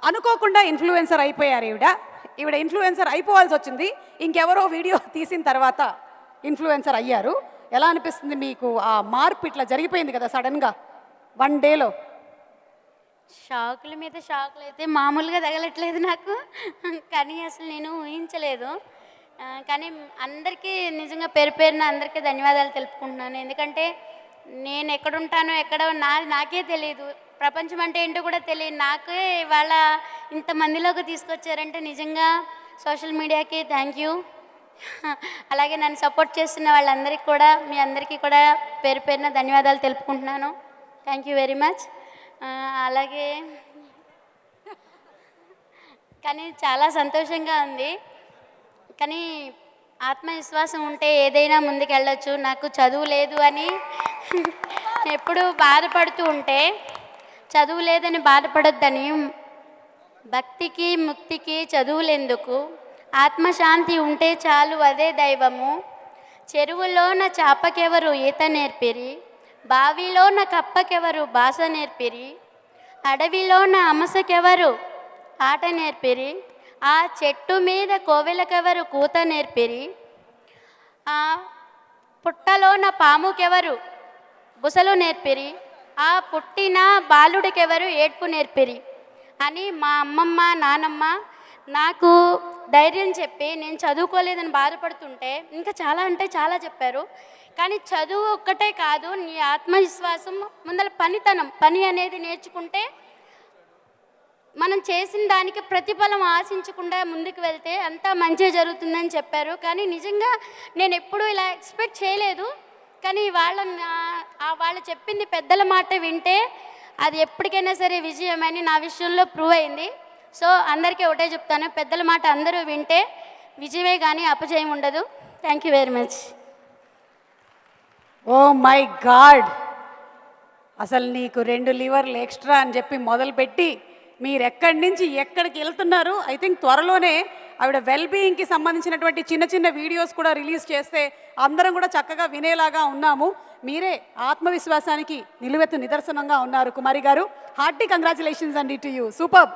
అనుకోకుండా ఇన్ఫ్లుయెన్సర్ అయిపోయారు ఈవిడ ఇన్ఫ్లుయెన్సర్ అయిపోవాల్సి వచ్చింది. ఇంకెవరో వీడియో తీసిన తర్వాత ఇన్ఫ్లుయెన్సర్ అయ్యారు. ఎలా అనిపిస్తుంది మీకు? ఆ మార్పు ఇట్లా జరిగిపోయింది కదా సడన్గా 1 డేలో. షాకుల మీద షాకులు అయితే మామూలుగా తగలట్లేదు నాకు. కానీ అసలు నేను ఊహించలేదు. కానీ అందరికీ నిజంగా పేరు పేరున అందరికీ ధన్యవాదాలు తెలుపుకుంటున్నాను. ఎందుకంటే నేను ఎక్కడుంటానో ఎక్కడ నాకే తెలియదు. ప్రపంచం అంటే ఏంటో కూడా తెలియదు. నాకే ఇవాళ ఇంతమందిలోకి తీసుకొచ్చారంటే నిజంగా సోషల్ మీడియాకి థ్యాంక్ యూ. అలాగే నన్ను సపోర్ట్ చేస్తున్న వాళ్ళందరికీ కూడా, మీ అందరికీ కూడా పేరు పేరున ధన్యవాదాలు తెలుపుకుంటున్నాను. Thank you very much. అలాగే కానీ చాలా సంతోషంగా ఉంది. కానీ ఆత్మవిశ్వాసం ఉంటే ఏదైనా ముందుకెళ్ళొచ్చు. నాకు చదువు లేదు అని ఎప్పుడు బాధపడుతూ ఉంటే, చదువు లేదని బాధపడొద్దని, భక్తికి ముక్తికి చదువులెందుకు, ఆత్మశాంతి ఉంటే చాలు అదే దైవము, చెరువులోన చాపకెవరు ఈత నేర్పిరి, బావిలోన కప్పకెవరు భాష నేర్పిరి, అడవిలోన అమసకెవరు ఆట నేర్పిరి, ఆ చెట్టు మీద కోవెలకెవరు కూత నేర్పిరి, ఆ పుట్టలోన పాముకెవరు బుసలు నేర్పిరి, ఆ పుట్టిన బాలుడికెవరు ఏడ్పు నేర్పిరి అని మా అమ్మమ్మ నానమ్మ నాకు ధైర్యం చెప్పి, నేను చదువుకోలేదని బాధపడుతుంటే ఇంకా చాలా అంటే చాలా చెప్పారు. కానీ చదువు ఒక్కటే కాదు, నీ ఆత్మవిశ్వాసం ముందర పని అనేది నేర్చుకుంటే మనం చేసిన దానికి ప్రతిఫలం ఆశించకుండా ముందుకు వెళ్తే అంతా మంచిగా జరుగుతుందని చెప్పారు. కానీ నిజంగా నేను ఎప్పుడూ ఇలా ఎక్స్పెక్ట్ చేయలేదు. కానీ వాళ్ళు చెప్పింది పెద్దల మాట వింటే అది ఎప్పటికైనా సరే విజయమని నా విషయంలో ప్రూవ్ అయింది. సో అందరికీ ఒకటే చెప్తాను, పెద్దల మాట అందరూ వింటే విజయమే కానీ అపజయం ఉండదు. Thank you very much. Oh my God, అసలు నీకు 2 లివర్లు ఎక్స్ట్రా అని చెప్పి మొదలుపెట్టి మీరు ఎక్కడి నుంచి ఎక్కడికి వెళ్తున్నారు. ఐ థింక్ త్వరలోనే ఆవిడ వెల్బీయింగ్కి సంబంధించినటువంటి చిన్న చిన్న వీడియోస్ కూడా రిలీజ్ చేస్తే అందరం కూడా చక్కగా వినేలాగా ఉన్నాము. మీరే ఆత్మవిశ్వాసానికి నిలువెత్తు నిదర్శనంగా ఉన్నారు కుమారి గారు. హార్టీ కంగ్రాచులేషన్స్ అండి టు యూ. సూపర్.